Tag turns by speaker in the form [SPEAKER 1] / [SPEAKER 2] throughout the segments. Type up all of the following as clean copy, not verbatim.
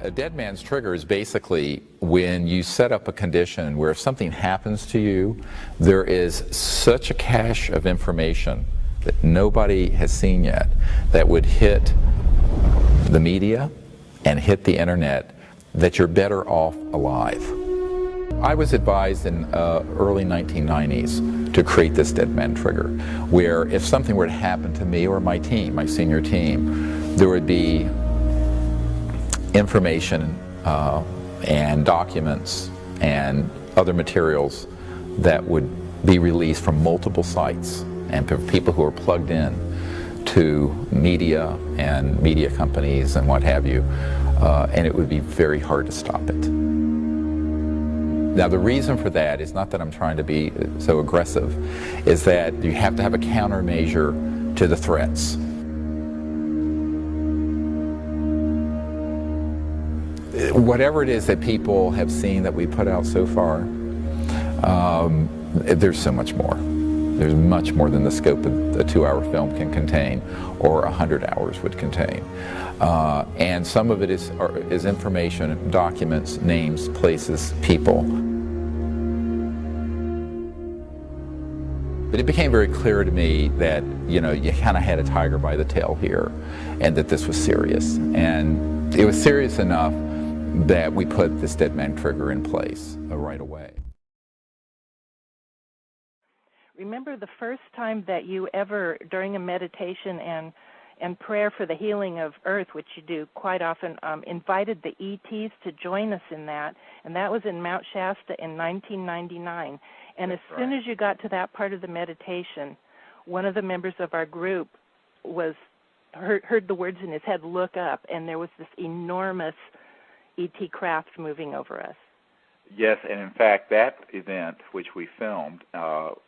[SPEAKER 1] A dead man's trigger is basically when you set up a condition where if something happens to you, there is such a cache of information that nobody has seen yet that would hit the media and hit the internet that you're better off alive. I was advised in early 1990s to create this dead man trigger, where if something were to happen to me or my team, my senior team, there would be information and documents and other materials that would be released from multiple sites and for people who are plugged in to media and media companies and what have you, and it would be very hard to stop it. Now the reason for that is not that I'm trying to be so aggressive, is that you have to have a countermeasure to the threats. Whatever it is that people have seen that we put out so far, there's so much more. There's much more than the scope of a 2-hour film can contain or 100 hours would contain. And some of it is information, documents, names, places, people. But it became very clear to me that, you know, you kind of had a tiger by the tail here and that this was serious. And it was serious enough that we put this dead man trigger in place right away.
[SPEAKER 2] Remember the first time that you ever, during a meditation and prayer for the healing of Earth, which you do quite often, invited the ETs to join us in that, and that was in Mount Shasta in 1999. And as soon as you got to that part of the meditation, one of the members of our group heard the words in his head, "Look up," and there was this enormous ET craft moving over us.
[SPEAKER 3] Yes, and in fact, that event, which we filmed, well,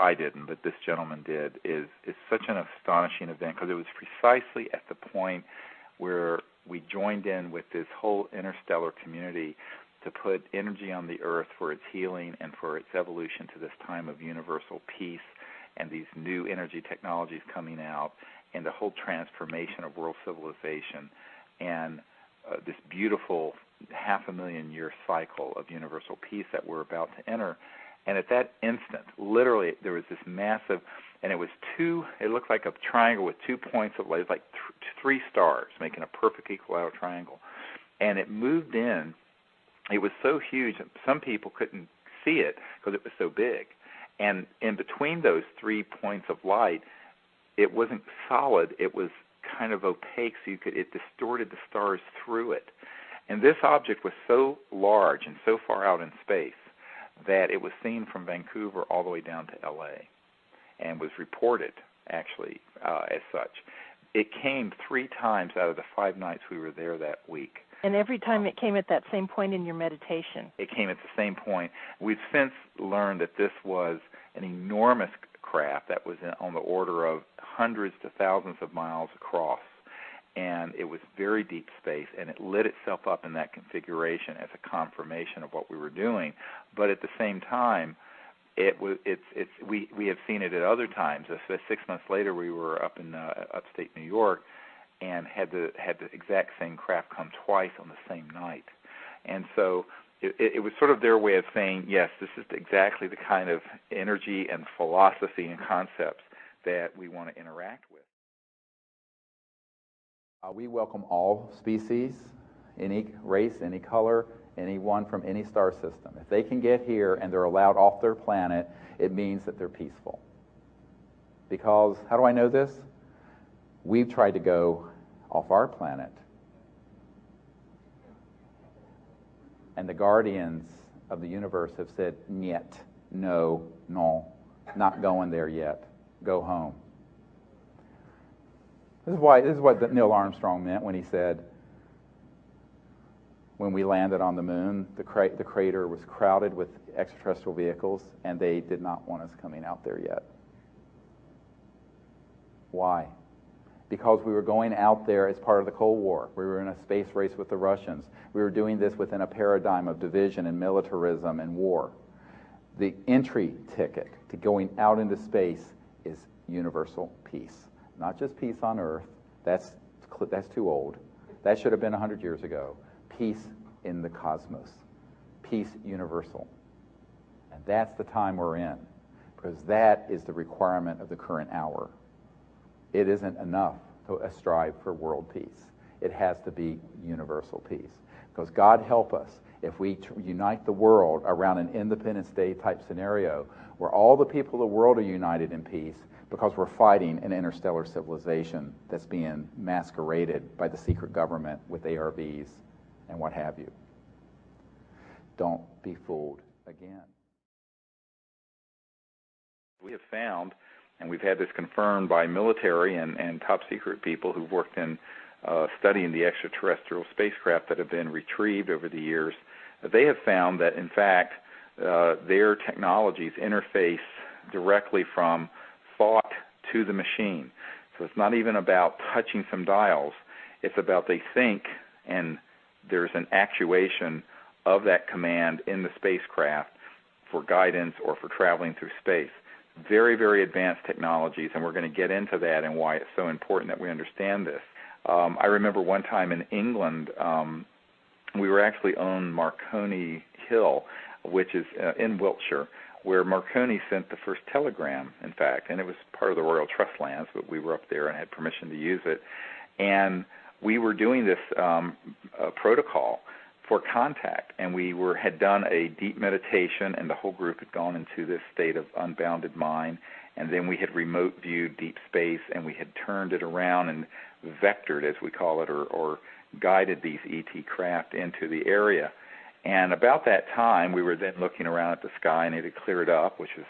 [SPEAKER 3] I didn't, but this gentleman did, is such an astonishing event because it was precisely at the point where we joined in with this whole interstellar community to put energy on the Earth for its healing and for its evolution to this time of universal peace and these new energy technologies coming out and the whole transformation of world civilization and this beautiful 500,000-year cycle of universal peace that we're about to enter. And at that instant, literally, there was this massive, and it looked like a triangle with 2 points of light, like 3 stars, making a perfect equilateral triangle. And it moved in. It was so huge that some people couldn't see it because it was so big. And in between those 3 points of light, it wasn't solid. It was kind of opaque, so it distorted the stars through it. And this object was so large and so far out in space that it was seen from Vancouver all the way down to L.A. and was reported, actually, as such. It came 3 times out of the 5 nights we were there that week.
[SPEAKER 2] And every time it came at that same point in your meditation.
[SPEAKER 3] It came at the same point. We've since learned that this was an enormous craft that was on the order of hundreds to thousands of miles across. And it was very deep space, and it lit itself up in that configuration as a confirmation of what we were doing. But at the same time, we have seen it at other times. 6 months later, we were up in upstate New York and had the exact same craft come twice on the same night. And so it was sort of their way of saying, yes, this is exactly the kind of energy and philosophy and concepts that we want to interact with.
[SPEAKER 1] We welcome all species, any race, any color, anyone from any star system. If they can get here and they're allowed off their planet, it means that they're peaceful. Because, how do I know this? We've tried to go off our planet. And the guardians of the universe have said, "Niet, no, not going there yet. Go home." This is what Neil Armstrong meant when he said, when we landed on the moon, the crater was crowded with extraterrestrial vehicles, and they did not want us coming out there yet. Why? Because we were going out there as part of the Cold War. We were in a space race with the Russians. We were doing this within a paradigm of division and militarism and war. The entry ticket to going out into space is universal peace. Not just peace on Earth. That's too old.
[SPEAKER 4] That should have been 100 years ago. Peace in the cosmos. Peace universal. And that's the time we're in, because that is the requirement of the current hour. It isn't enough to strive for world peace. It has to be universal peace. Because God help us if we unite the world around an Independence Day type scenario where all the people of the world are united in peace, because we're fighting an interstellar civilization that's being masqueraded by the secret government with ARVs and what have you. Don't be fooled again.
[SPEAKER 3] We have found, and we've had this confirmed by military and top secret people who've worked in studying the extraterrestrial spacecraft that have been retrieved over the years, they have found that, in fact, their technologies interface directly from thought to the machine. So it's not even about touching some dials. It's about they think, and there's an actuation of that command in the spacecraft for guidance or for traveling through space. Very, very advanced technologies, and we're going to get into that and why it's so important that we understand this. I remember one time in England, we were actually on Marconi Hill, which is in Wiltshire, where Marconi sent the first telegram, in fact, and it was part of the Royal Trust lands, but we were up there and had permission to use it. And we were doing this protocol for contact, and we had done a deep meditation, and the whole group had gone into this state of unbounded mind, and then we had remote viewed deep space, and we had turned it around and vectored, as we call it, or guided these ET craft into the area. And about that time, we were then looking around at the sky, and it had cleared up, which is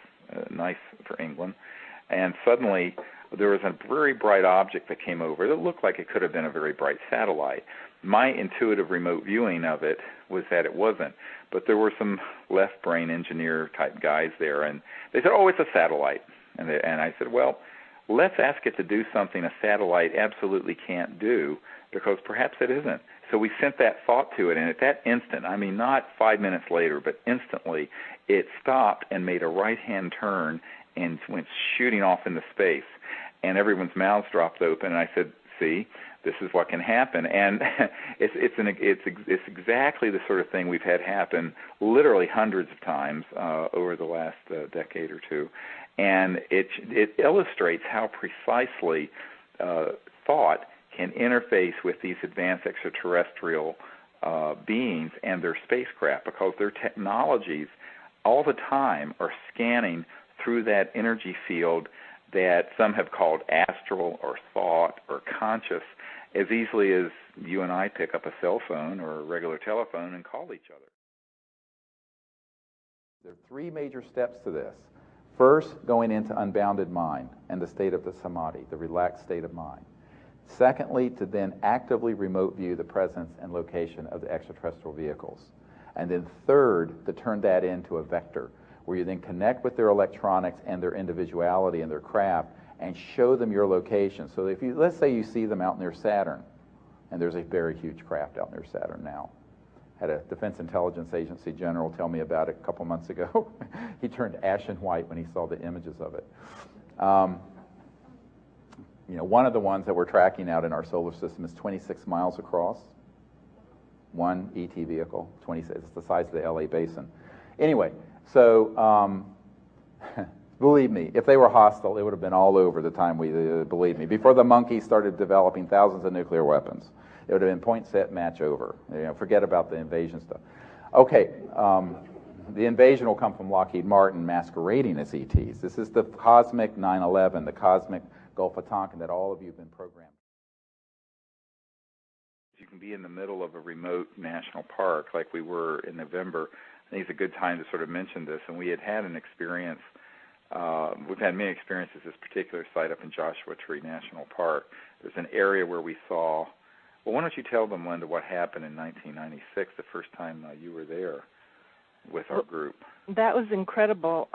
[SPEAKER 3] nice for England. And suddenly, there was a very bright object that came over that looked like it could have been a very bright satellite. My intuitive remote viewing of it was that it wasn't. But there were some left brain engineer type guys there, and they said, oh, it's a satellite. And I said, well, let's ask it to do something a satellite absolutely can't do, because perhaps it isn't. So we sent that thought to it, and at that instant, I mean not 5 minutes later, but instantly, it stopped and made a right-hand turn and went shooting off into space. And everyone's mouths dropped open, and I said, see, this is what can happen. And it's exactly the sort of thing we've had happen literally hundreds of times over the last decade or two. And it illustrates how precisely thought can interface with these advanced extraterrestrial beings and their spacecraft, because their technologies all the time are scanning through that energy field that some have called astral or thought or conscious, as easily as you and I pick up a cell phone or a regular telephone and call each other.
[SPEAKER 4] There are three major steps to this. First, going into unbounded mind and the state of the samadhi, the relaxed state of mind. Secondly, to then actively remote view the presence and location of the extraterrestrial vehicles. And then third, to turn that into a vector, where you then connect with their electronics and their individuality and their craft and show them your location. So if you, let's say you see them out near Saturn, and there's a very huge craft out near Saturn now. Had a Defense Intelligence Agency general tell me about it a couple months ago. He turned ashen white when he saw the images of it. One of the ones that we're tracking out in our solar system is 26 miles across. One ET vehicle, 26. It's the size of the LA basin. Anyway, so believe me, if they were hostile, it would have been all over the time believe me. Before the monkeys started developing thousands of nuclear weapons, it would have been point, set, match, over. Forget about the invasion stuff. Okay, the invasion will come from Lockheed Martin masquerading as ETs. This is the cosmic 9/11, the cosmic Gulf of Tonkin that all of you have been programmed.
[SPEAKER 3] You can be in the middle of a remote national park like we were in November. I think it's a good time to sort of mention this. And we had an experience, we've had many experiences at this particular site up in Joshua Tree National Park. There's an area where we saw, well, why don't you tell them, Linda, what happened in 1996, the first time you were there with our group?
[SPEAKER 2] That was incredible.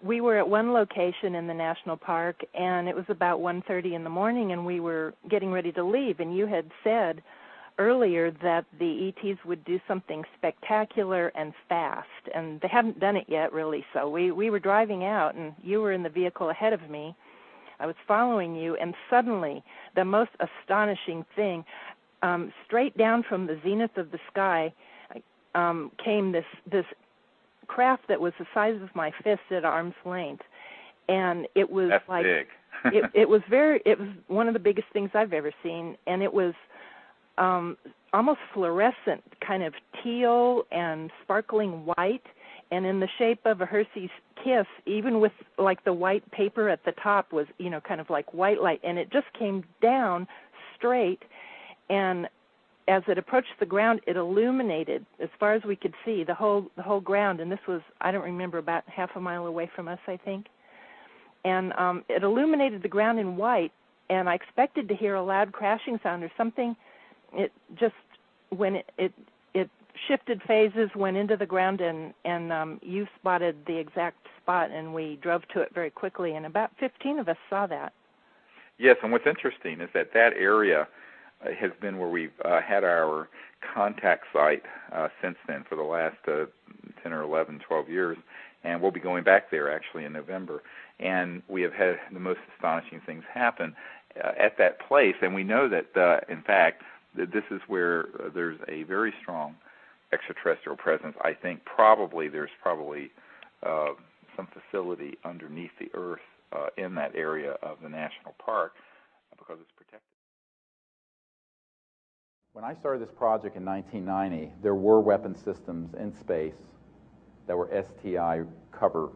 [SPEAKER 2] We were at one location in the national park, and it was about 1:30 in the morning, and we were getting ready to leave, and you had said earlier that the ETs would do something spectacular and fast, and they hadn't done it yet, really. So we were driving out, and you were in the vehicle ahead of me. I was following you, and suddenly, the most astonishing thing, straight down from the zenith of the sky came this craft that was the size of my fist at arm's length, and it was
[SPEAKER 3] That's
[SPEAKER 2] like
[SPEAKER 3] big.
[SPEAKER 2] it was one of the biggest things I've ever seen, and it was almost fluorescent, kind of teal and sparkling white, and in the shape of a Hershey's Kiss, even with like the white paper at the top was, kind of like white light, and it just came down straight, and as it approached the ground, it illuminated, as far as we could see, the whole ground, and this was, I don't remember, about half a mile away from us, I think, and it illuminated the ground in white, and I expected to hear a loud crashing sound or something. It just, when it shifted phases, went into the ground, and you spotted the exact spot, and we drove to it very quickly, and about 15 of us saw that.
[SPEAKER 3] Yes, and what's interesting is that area has been where we've had our contact site since then for the last 10 or 11, 12 years, and we'll be going back there actually in November, and we have had the most astonishing things happen at that place, and we know that, in fact, that this is where there's a very strong extraterrestrial presence. I think there's probably some facility underneath the earth in that area of the national park because it's protected.
[SPEAKER 4] When I started this project in 1990, there were weapon systems in space that were STI cover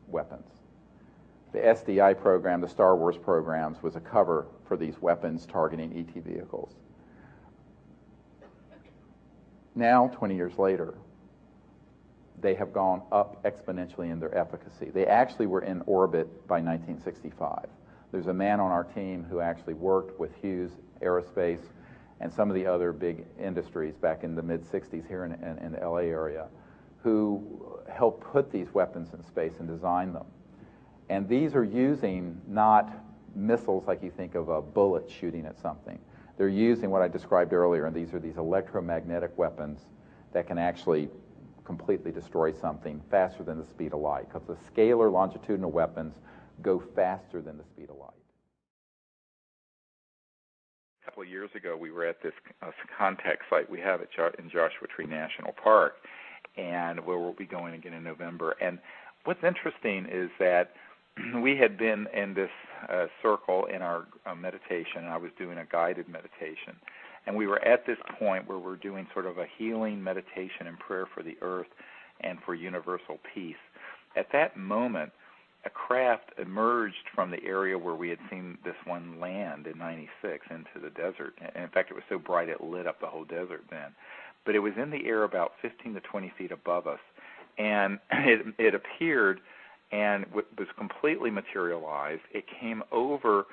[SPEAKER 4] weapons. The SDI program, the Star Wars programs, was a cover for these weapons targeting ET vehicles. Now, 20 years later, they have gone up exponentially in their efficacy. They actually were in orbit by 1965. There's a man on our team who actually worked with Hughes Aerospace and some of the other big industries back in the mid-60s here in the LA area who helped put these weapons in space and design them. And these are using not missiles like you think of a bullet shooting at something. They're using what I described earlier, and these are these electromagnetic weapons that can actually completely destroy something faster than the speed of light, because the scalar longitudinal weapons go faster than the speed of light.
[SPEAKER 3] A couple of years ago, we were at this contact site we have in Joshua Tree National Park, and where we'll be going again in November. And what's interesting is that we had been in this circle in our meditation, and I was doing a guided meditation. And we were at this point where we're doing sort of a healing meditation and prayer for the earth and for universal peace. At that moment, a craft emerged from the area where we had seen this one land in '96 into the desert. And in fact, it was so bright it lit up the whole desert then. But it was in the air about 15 to 20 feet above us. And it appeared and was completely materialized. It came over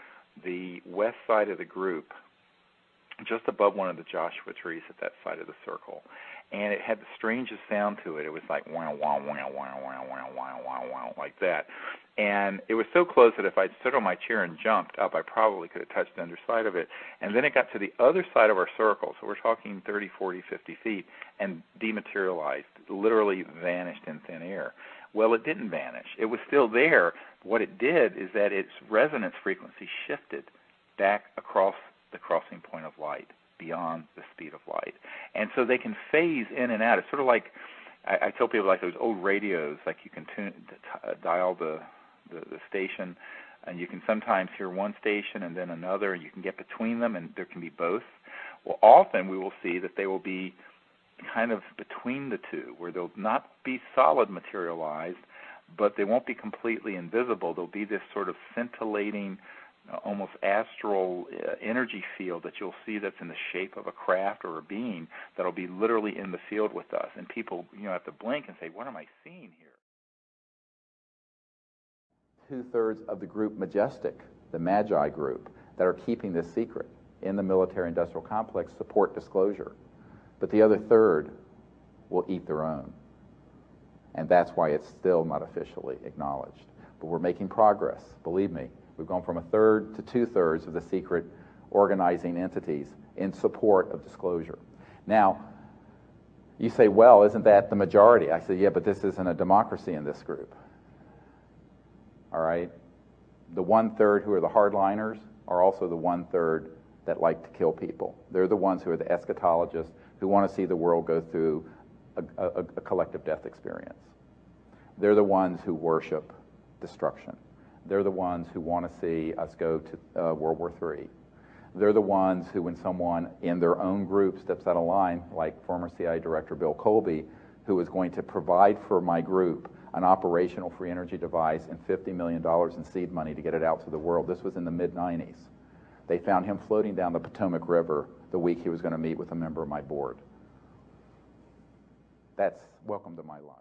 [SPEAKER 3] the west side of the group, just above one of the Joshua trees at that side of the circle. And it had the strangest sound to it. It was like wow, wow, wow, wow, wow, wow, wow, wow, wow, like that. And it was so close that if I'd stood on my chair and jumped up, I probably could have touched the underside of it. And then it got to the other side of our circle, so we're talking 30, 40, 50 feet, and dematerialized, literally vanished in thin air. Well, it didn't vanish. It was still there. What it did is that its resonance frequency shifted back across the crossing point of light, beyond the speed of light. And so they can phase in and out. It's sort of like, I tell people, like those old radios, like you can dial the station, and you can sometimes hear one station and then another, and you can get between them, and there can be both. Well, often we will see that they will be kind of between the two, where they'll not be solid materialized, but they won't be completely invisible. There'll be this sort of scintillating, almost astral energy field that you'll see that's in the shape of a craft or a being that'll be literally in the field with us. And people, have to blink and say, what am I seeing here?
[SPEAKER 4] 2/3 of the group Majestic, the Magi group, that are keeping this secret in the military-industrial complex support disclosure. But the other third will eat their own. And that's why it's still not officially acknowledged. But we're making progress, believe me. We've gone from 1/3 to 2/3 of the secret organizing entities in support of disclosure. Now, you say, well, isn't that the majority? I say, yeah, but this isn't a democracy in this group. All right? The 1/3 who are the hardliners are also the 1/3 that like to kill people. They're the ones who are the eschatologists who want to see the world go through a collective death experience. They're the ones who worship destruction. They're the ones who want to see us go to World War III. They're the ones who, when someone in their own group steps out of line, like former CIA Director Bill Colby, who is going to provide for my group an operational free energy device and $50 million in seed money to get it out to the world. This was in the mid-90s. They found him floating down the Potomac River the week he was going to meet with a member of my board. That's welcome to my life.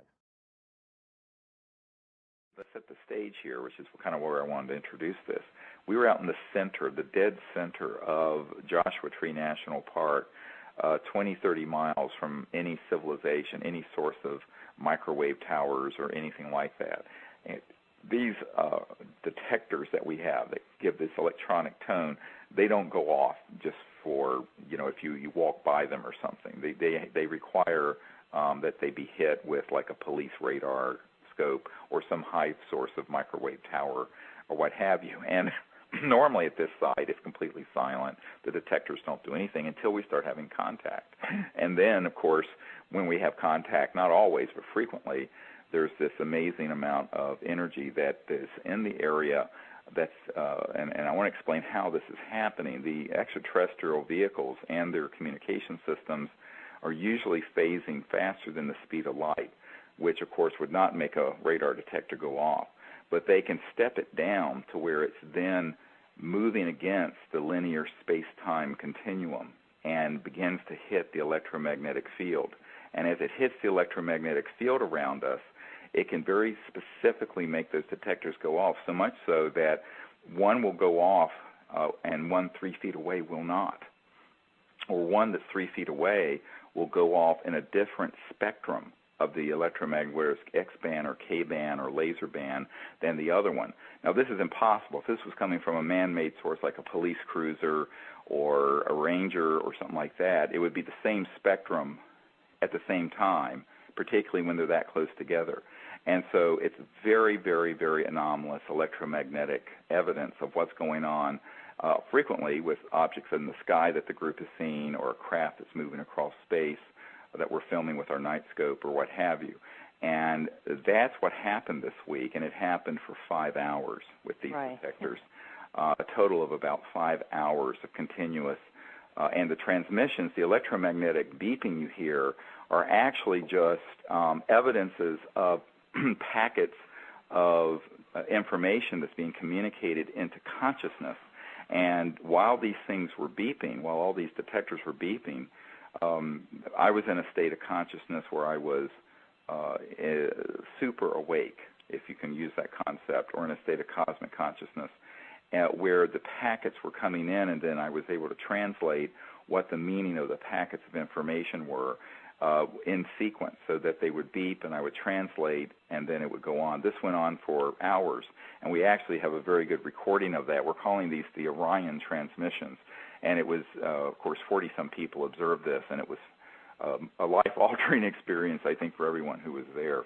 [SPEAKER 3] Let's set the stage here, which is kind of where I wanted to introduce this. We were out in the center, the dead center of Joshua Tree National Park, 20, 30 miles from any civilization, any source of microwave towers or anything like that. And these detectors that we have that give this electronic tone, they don't go off just for, if you walk by them or something. They require that they be hit with like a police radar scope or some high source of microwave tower or what have you. And normally at this site it's completely silent. The detectors don't do anything until we start having contact. And then, of course, when we have contact, not always but frequently, there's this amazing amount of energy that is in the area that's, and I want to explain how this is happening. The extraterrestrial vehicles and their communication systems are usually phasing faster than the speed of light, which of course would not make a radar detector go off. But they can step it down to where it's then moving against the linear space-time continuum and begins to hit the electromagnetic field. And as it hits the electromagnetic field around us, it can very specifically make those detectors go off, so much so that one will go off and one 3 feet away will not. Or one that's 3 feet away will go off in a different spectrum of the electromagnetic, whether it's X-band or K-band or laser band, than the other one. Now, this is impossible. If this was coming from a man-made source like a police cruiser or a Ranger or something like that, it would be the same spectrum at the same time, particularly when they're that close together. And so it's very, very, very anomalous electromagnetic evidence of what's going on frequently with objects in the sky that the group is seeing or a craft that's moving across space that we're filming with our night scope or what have you. And that's what happened this week, and it happened for 5 hours with these detectors, a total of about 5 hours of continuous. And the transmissions, the electromagnetic beeping you hear, are actually just evidences of packets of information that's being communicated into consciousness. And while these things were beeping, while all these detectors were beeping, I was in a state of consciousness where I was super awake, if you can use that concept, or in a state of cosmic consciousness, where the packets were coming in, and then I was able to translate what the meaning of the packets of information were in sequence, so that they would beep and I would translate, and then it would go on. This went on for hours, and we actually have a very good recording of that. We're calling these the Orion transmissions. And it was, of course, 40-some people observed this, and it was a life-altering experience, I think, for everyone who was there.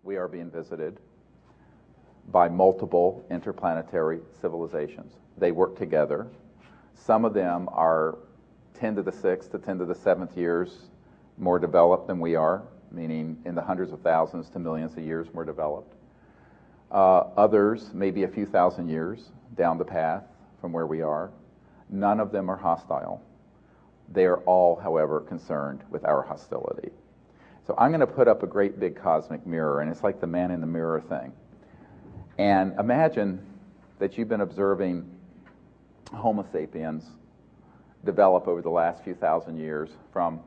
[SPEAKER 4] we are being visited by multiple interplanetary civilizations. They work together. Some of them are 10 to the 6th to 10 to the 7th years more developed than we are, meaning in the hundreds of thousands to millions of years more developed. Others maybe a few thousand years down the path from where we are. None of them are hostile. They are all, however, concerned with our hostility. So I'm going to put up a great big cosmic mirror, and it's like the man in the mirror thing. And imagine that you've been observing Homo sapiens develop over the last few thousand years from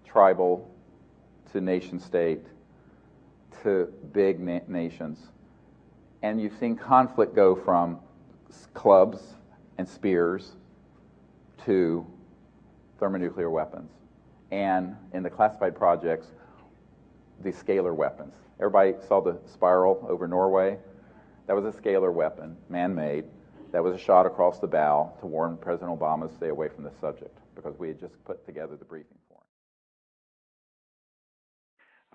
[SPEAKER 4] tribal to nation state to big nations. And you've seen conflict go from clubs and spears to thermonuclear weapons. And in the classified projects, the scalar weapons. Everybody saw the spiral over Norway? That was a scalar weapon, man-made. That was a shot across the bow to warn President Obama to stay away from the subject, because we had just put together the briefing for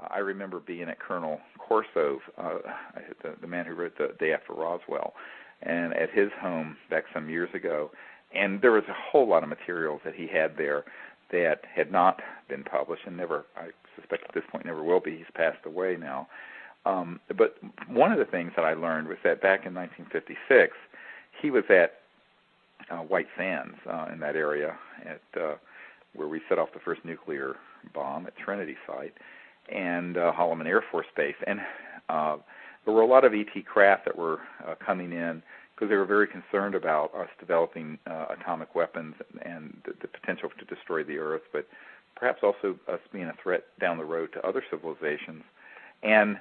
[SPEAKER 4] him.
[SPEAKER 3] I remember being at Colonel Corso's, the man who wrote The Day After Roswell, and at his home back some years ago, and there was a whole lot of materials that he had there that had not been published and never, I suspect at this point, never will be. He's passed away now. But one of the things that I learned was that back in 1956, he was at White Sands in that area at where we set off the first nuclear bomb at Trinity site, and Holloman Air Force Base. And there were a lot of ET craft that were coming in because they were very concerned about us developing atomic weapons and the potential to destroy the Earth, but perhaps also us being a threat down the road to other civilizations. And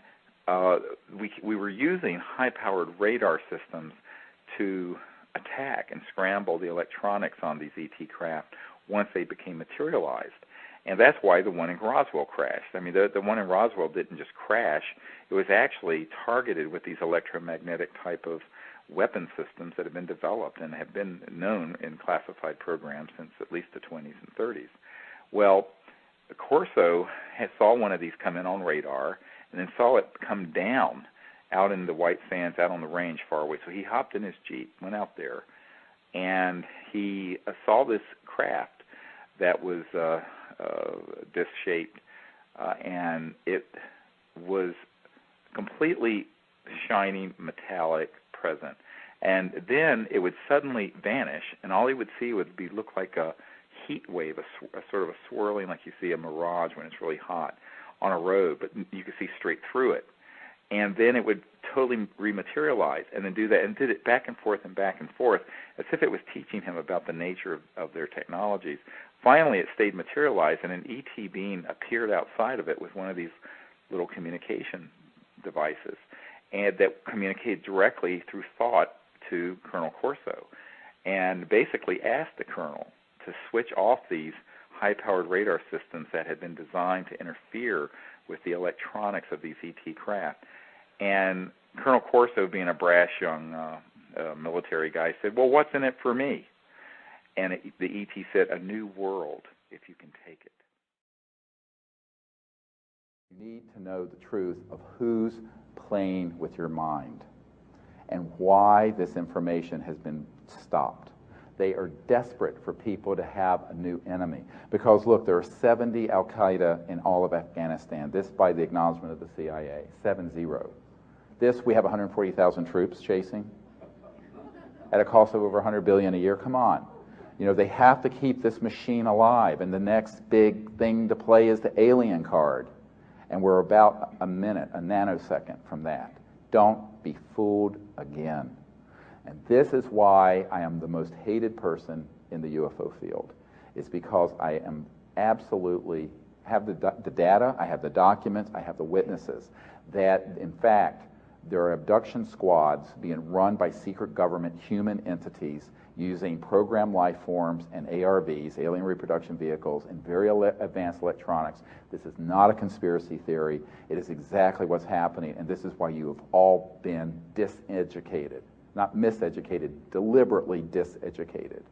[SPEAKER 3] we were using high-powered radar systems to attack and scramble the electronics on these ET craft once they became materialized. And that's why the one in Roswell crashed. I mean, the one in Roswell didn't just crash. It was actually targeted with these electromagnetic type of weapon systems that have been developed and have been known in classified programs since at least the 20s and 30s. Well, Corso saw one of these come in on radar and then saw it come down out in the White Sands, out on the range far away. So he hopped in his Jeep, went out there, and he saw this craft that was disc-shaped, and it was completely shining, metallic, present. And then it would suddenly vanish, and all he would see would look like a heat wave, a sort of a swirling, like you see a mirage when it's really hot on a road, but you could see straight through it. And then it would totally rematerialize, and then do that, and did it back and forth, as if it was teaching him about the nature of their technologies. Finally, it stayed materialized, and an ET being appeared outside of it with one of these little communication devices, and that communicated directly through thought to Colonel Corso, and basically asked the colonel to switch off these high-powered radar systems that had been designed to interfere with the electronics of these ET craft. And Colonel Corso, being a brash young military guy, said, "Well, what's in it for me?" And the ET said, "A new world, if you can take it."
[SPEAKER 4] You need to know the truth of who's playing with your mind and why this information has been stopped. They are desperate for people to have a new enemy. Because, look, there are 70 Al-Qaeda in all of Afghanistan. This by the acknowledgement of the CIA, 7-0. This we have 140,000 troops chasing at a cost of over $100 billion a year. Come on. You know, they have to keep this machine alive, and the next big thing to play is the alien card. And we're about a minute, a nanosecond from that. Don't be fooled again. And this is why I am the most hated person in the UFO field. It's because I am absolutely, have the data, I have the documents, I have the witnesses, that in fact there are abduction squads being run by secret government human entities using programmed life forms and ARVs, alien reproduction vehicles, and very advanced electronics. This is not a conspiracy theory. It is exactly what's happening, and this is why you have all been diseducated. Not miseducated, deliberately diseducated,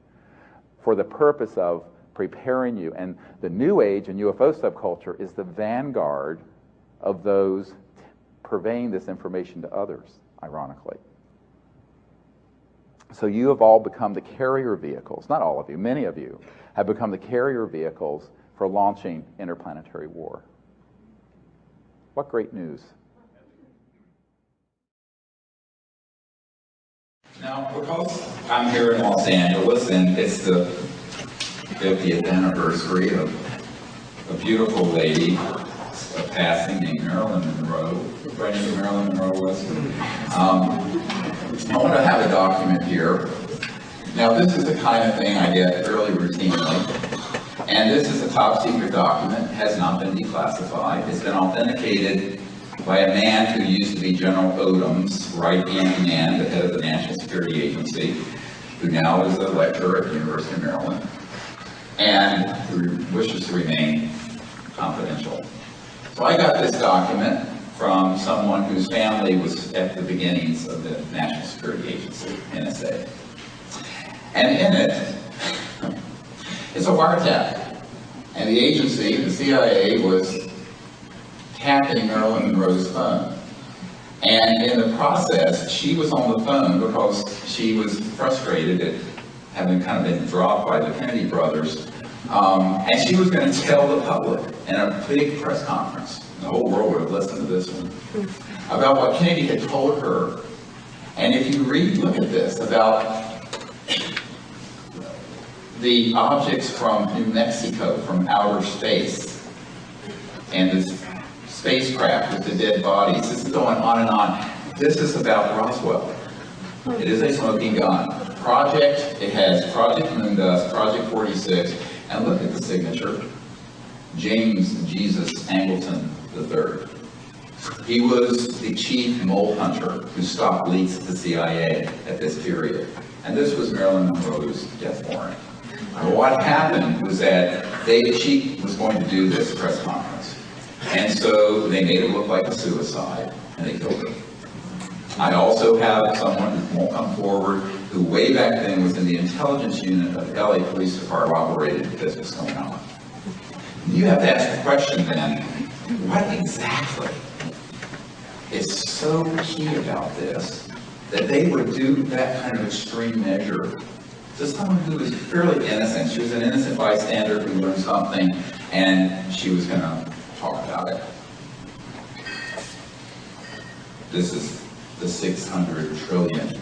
[SPEAKER 4] for the purpose of preparing you. And the New Age and UFO subculture is the vanguard of those purveying this information to others, ironically. So you have all become the carrier vehicles, not all of you, many of you have become the carrier vehicles for launching interplanetary war. What great news.
[SPEAKER 5] Now, because I'm here in Los Angeles and it's the 50th anniversary of a beautiful lady of passing named Marilyn Monroe. Everybody knew who Marilyn Monroe was? I want to have a document here. Now, this is the kind of thing I get fairly routinely. And this is a top secret document. It has not been declassified. It's been authenticated by a man who used to be General Odom's right-hand man, the head of the National Security Agency, who now is a lecturer at the University of Maryland, and who wishes to remain confidential. So I got this document from someone whose family was at the beginnings of the National Security Agency, NSA. And in it, it's a wiretap. And the agency, the CIA, was tapping Marilyn Monroe's phone. And in the process, she was on the phone because she was frustrated at having kind of been dropped by the Kennedy brothers. And she was going to tell the public in a big press conference, the whole world would have listened to this one, about what Kennedy had told her. And if you look at this, about the objects from New Mexico, from outer space, and this spacecraft with the dead bodies, this is going on and on. This is about Roswell. It is a smoking gun. It has Project Moondust, Project 46, and look at the signature, James Jesus Angleton III. He was the chief mole hunter who stopped leaks at the CIA at this period. And this was Marilyn Monroe's death warrant. What happened was that she was going to do this press conference. And so they made it look like a suicide, and they killed her. I also have someone who won't come forward, who way back then was in the intelligence unit of the LA Police Department, operated this was going on. You have to ask the question then, what exactly is so key about this that they would do that kind of extreme measure to someone who was fairly innocent? She was an innocent bystander who learned something, and she was going to talk about it. This is the $600 trillion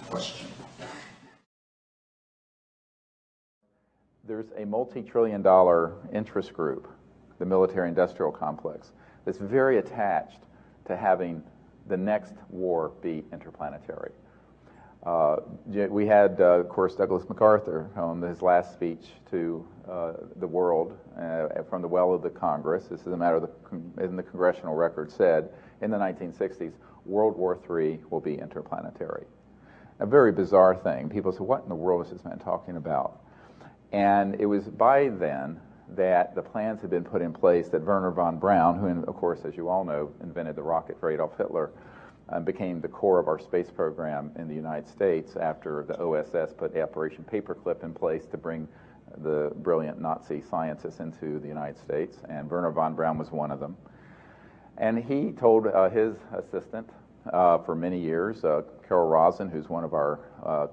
[SPEAKER 5] question.
[SPEAKER 4] There's a multi-trillion-dollar interest group, the military-industrial complex, that's very attached to having the next war be interplanetary. We had, of course, Douglas MacArthur on his last speech to the world from the well of the Congress. This is a matter in the congressional record said in the 1960s, World War III will be interplanetary. A very bizarre thing. People said, what in the world is this man talking about? And it was by then that the plans had been put in place that Wernher von Braun, who, of course, as you all know, invented the rocket for Adolf Hitler, became the core of our space program in the United States after the OSS put Operation Paperclip in place to bring the brilliant Nazi scientists into the United States, and Wernher von Braun was one of them. And he told his assistant for many years, Carol Rosin, who's one of our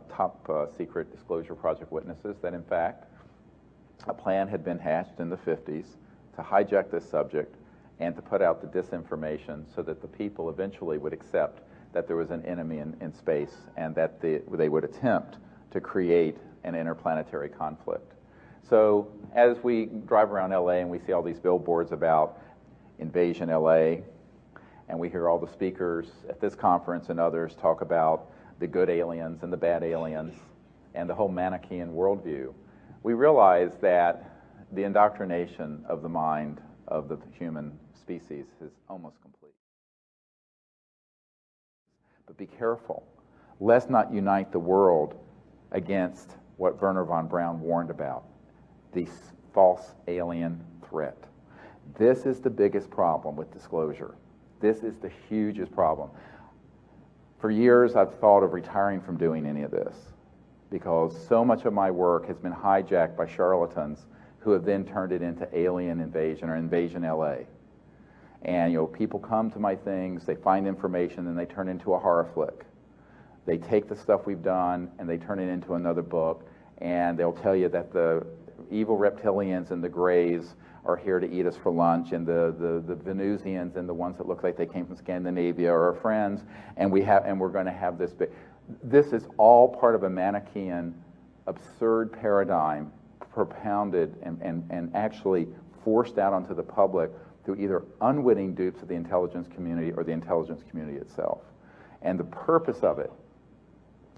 [SPEAKER 4] top secret disclosure project witnesses, that in fact a plan had been hatched in the 50s to hijack this subject and to put out the disinformation so that the people eventually would accept that there was an enemy in space and that they would attempt to create an interplanetary conflict. So as we drive around LA and we see all these billboards about Invasion LA, and we hear all the speakers at this conference and others talk about the good aliens and the bad aliens and the whole Manichaean worldview, we realize that the indoctrination of the mind of the human species is almost complete. But be careful. Let's not unite the world against what Wernher von Braun warned about, the false alien threat. This is the biggest problem with disclosure. This is the hugest problem. For years, I've thought of retiring from doing any of this because so much of my work has been hijacked by charlatans who have then turned it into alien invasion or invasion LA. And people come to my things, they find information, and they turn it into a horror flick. They take the stuff we've done and they turn it into another book, and they'll tell you that the evil reptilians and the Greys are here to eat us for lunch, and the Venusians and the ones that look like they came from Scandinavia are our friends, and we're going to have this big. This is all part of a Manichaean, absurd paradigm propounded and actually forced out onto the public through either unwitting dupes of the intelligence community or the intelligence community itself. And the purpose of it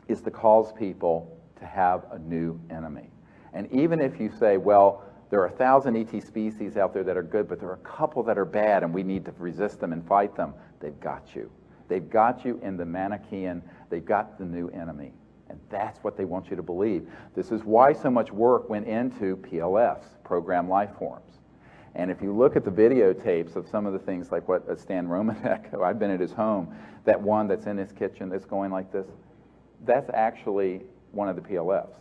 [SPEAKER 4] is to cause people to have a new enemy. And even if you say, well, there are 1,000 ET species out there that are good, but there are a couple that are bad and we need to resist them and fight them, they've got you. They've got you in the Manichaean, they've got the new enemy. And that's what they want you to believe. This is why so much work went into PLFs, programmed life forms. And if you look at the videotapes of some of the things like what Stan Romanek, I've been at his home, that one that's in his kitchen that's going like this, that's actually one of the PLFs.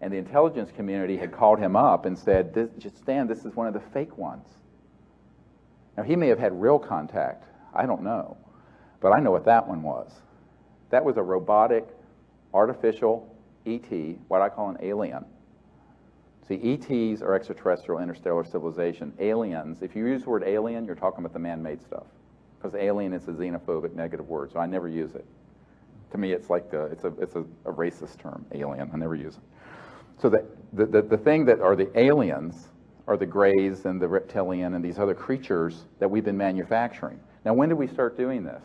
[SPEAKER 4] And the intelligence community had called him up and said, Stan, this is one of the fake ones. Now, he may have had real contact. I don't know. But I know what that one was. That was a robotic, artificial ET, what I call an alien. See, ETs are extraterrestrial, interstellar civilization. Aliens, if you use the word alien, you're talking about the man-made stuff. Because alien is a xenophobic negative word, so I never use it. To me, it's like it's a racist term, alien. I never use it. So the thing that are the aliens are the Greys and the reptilian and these other creatures that we've been manufacturing. Now, when did we start doing this?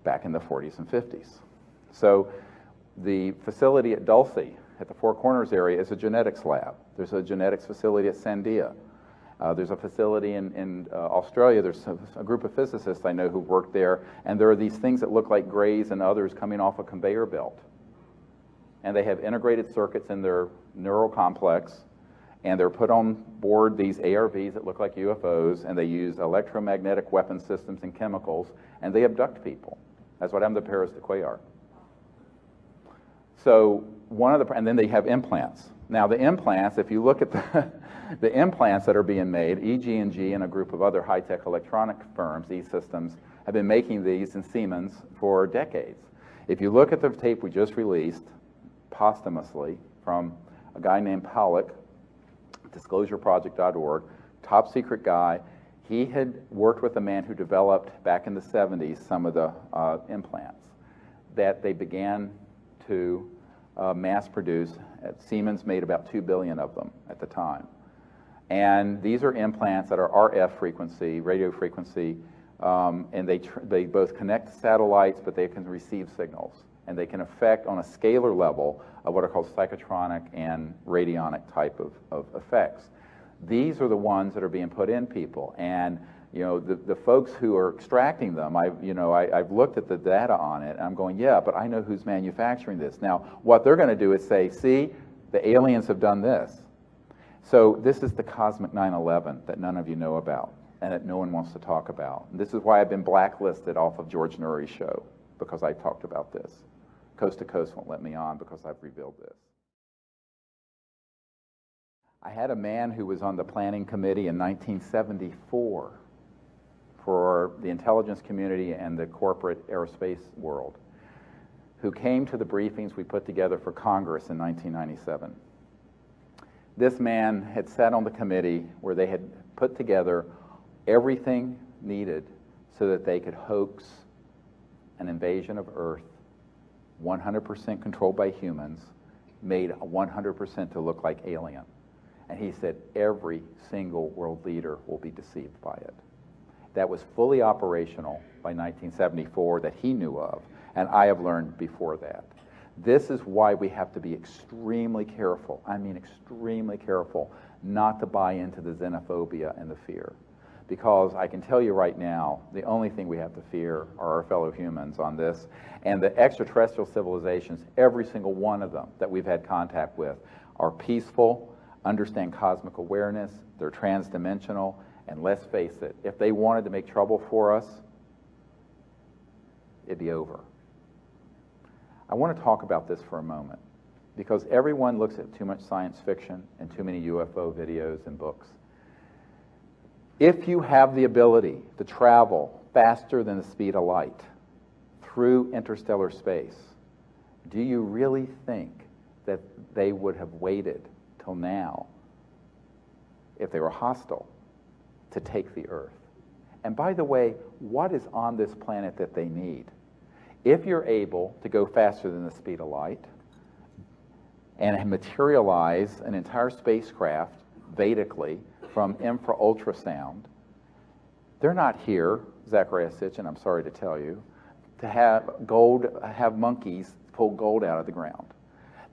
[SPEAKER 4] Back in the 40s and 50s. So the facility at Dulce, at the Four Corners area, is a genetics lab. There's a genetics facility at Sandia. There's a facility in Australia. There's a group of physicists I know who work there, and there are these things that look like Greys and others coming off a conveyor belt. And they have integrated circuits in their neural complex, and they're put on board these ARVs that look like UFOs, and they use electromagnetic weapon systems and chemicals, and they abduct people. That's what happened to Paris de Cuellar. So and then they have implants. Now the implants, if you look at the implants that are being made, EG&G and a group of other high-tech electronic firms, E-Systems, have been making these in Siemens for decades. If you look at the tape we just released, posthumously, from a guy named Pollock, disclosureproject.org, top secret guy. He had worked with a man who developed back in the 70s some of the implants that they began to mass produce. Siemens made about 2 billion of them at the time. And these are implants that are RF frequency, radio frequency, and they both connect satellites, but they can receive signals. And they can affect on a scalar level of what are called psychotronic and radionic type of effects. These are the ones that are being put in people. And the folks who are extracting them, I've looked at the data on it, and I'm going, yeah, but I know who's manufacturing this. Now, what they're going to do is say, see, the aliens have done this. So this is the cosmic 9/11 that none of you know about and that no one wants to talk about. And this is why I've been blacklisted off of George Nuri's show, because I talked about this. Coast to Coast won't let me on because I've revealed this. I had a man who was on the planning committee in 1974 for the intelligence community and the corporate aerospace world, who came to the briefings we put together for Congress in 1997. This man had sat on the committee where they had put together everything needed so that they could hoax an invasion of Earth, 100% controlled by humans, made 100% to look like alien. And he said every single world leader will be deceived by it. That was fully operational by 1974 that he knew of, and I have learned before that. This is why we have to be extremely careful, I mean extremely careful, not to buy into the xenophobia and the fear. Because I can tell you right now, the only thing we have to fear are our fellow humans on this. And the extraterrestrial civilizations, every single one of them that we've had contact with, are peaceful, understand cosmic awareness, they're transdimensional, and let's face it, if they wanted to make trouble for us, it'd be over. I want to talk about this for a moment, because everyone looks at too much science fiction and too many UFO videos and books. If you have the ability to travel faster than the speed of light through interstellar space, do you really think that they would have waited till now, if they were hostile, to take the Earth? And by the way, what is on this planet that they need? If you're able to go faster than the speed of light and materialize an entire spacecraft Vedically from infra-ultrasound, they're not here, Zachariah Sitchin, I'm sorry to tell you, to have monkeys pull gold out of the ground.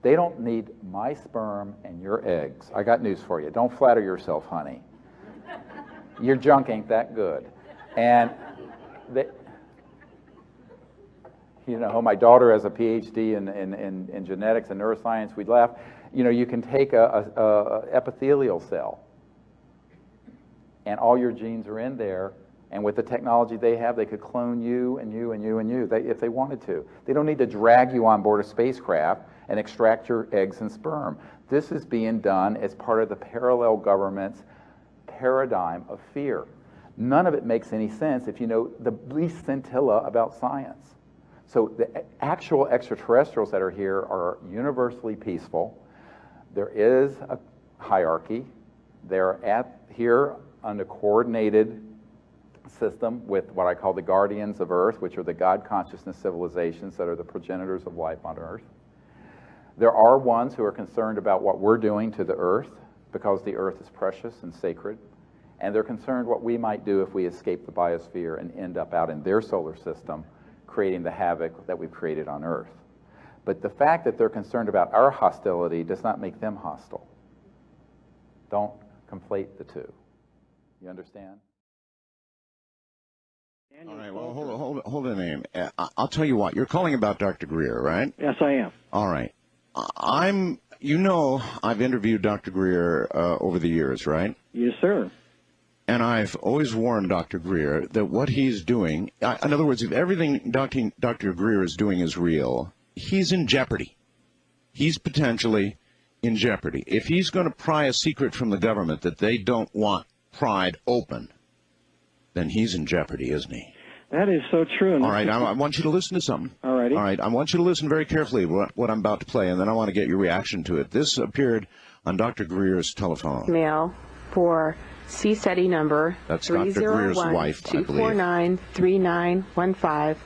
[SPEAKER 4] They don't need my sperm and your eggs. I got news for you. Don't flatter yourself, honey. Your junk ain't that good. And my daughter has a PhD in genetics and neuroscience. We laugh. You can take a epithelial cell, and all your genes are in there. And with the technology they have, they could clone you and you and you and you if they wanted to. They don't need to drag you on board a spacecraft and extract your eggs and sperm. This is being done as part of the parallel government's paradigm of fear. None of it makes any sense if you know the least scintilla about science. So the actual extraterrestrials that are here are universally peaceful. There is a hierarchy. They're here on a coordinated system with what I call the guardians of Earth, which are the God consciousness civilizations that are the progenitors of life on Earth. There are ones who are concerned about what we're doing to the Earth because the Earth is precious and sacred, and they're concerned what we might do if we escape the biosphere and end up out in their solar system creating the havoc that we've created on Earth. But the fact that they're concerned about our hostility does not make them hostile. Don't conflate the two. You understand?
[SPEAKER 6] All right, well, hold a name. I'll tell you what, you're calling about Dr. Greer, right?
[SPEAKER 7] Yes, I am.
[SPEAKER 6] All right. I've interviewed Dr. Greer over the years, right?
[SPEAKER 7] Yes, sir.
[SPEAKER 6] And I've always warned Dr. Greer that what he's doing, in other words, if everything Dr. Greer is doing is real, he's in jeopardy. He's potentially in jeopardy. If he's going to pry a secret from the government that they don't want pried open, then he's in jeopardy, isn't he?
[SPEAKER 7] That is so true.
[SPEAKER 6] All right, I want you to listen to something.
[SPEAKER 7] All righty.
[SPEAKER 6] All right, I want you to listen very carefully to what I'm about to play, and then I want to get your reaction to it. This appeared on Dr. Greer's telephone.
[SPEAKER 8] Mail for CSETI number
[SPEAKER 6] That's Dr. Greer's wife, I believe.
[SPEAKER 8] 301-249-3915,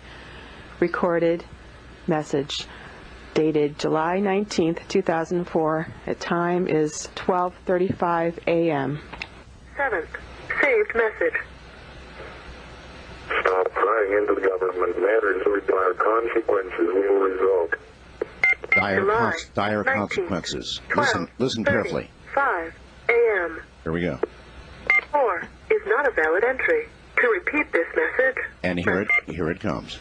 [SPEAKER 8] recorded message dated July 19th, 2004. The time is 12:35 a.m.
[SPEAKER 9] 7th, saved message.
[SPEAKER 10] Stop prying into the government matters or dire consequences will result.
[SPEAKER 6] Dire consequences.
[SPEAKER 9] 12,
[SPEAKER 6] Listen carefully.
[SPEAKER 9] 5 a.m.
[SPEAKER 6] Here we go.
[SPEAKER 9] 4 is not a valid entry. To repeat this message,
[SPEAKER 6] And here it comes.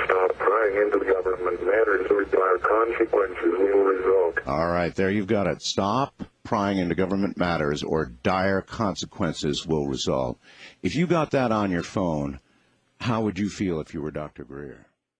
[SPEAKER 10] Stop prying into the government matters or dire consequences will result.
[SPEAKER 6] All right, there you've got it. Stop prying into government matters or dire consequences will result. If you got that on your phone, how would you feel if you were Dr. Greer?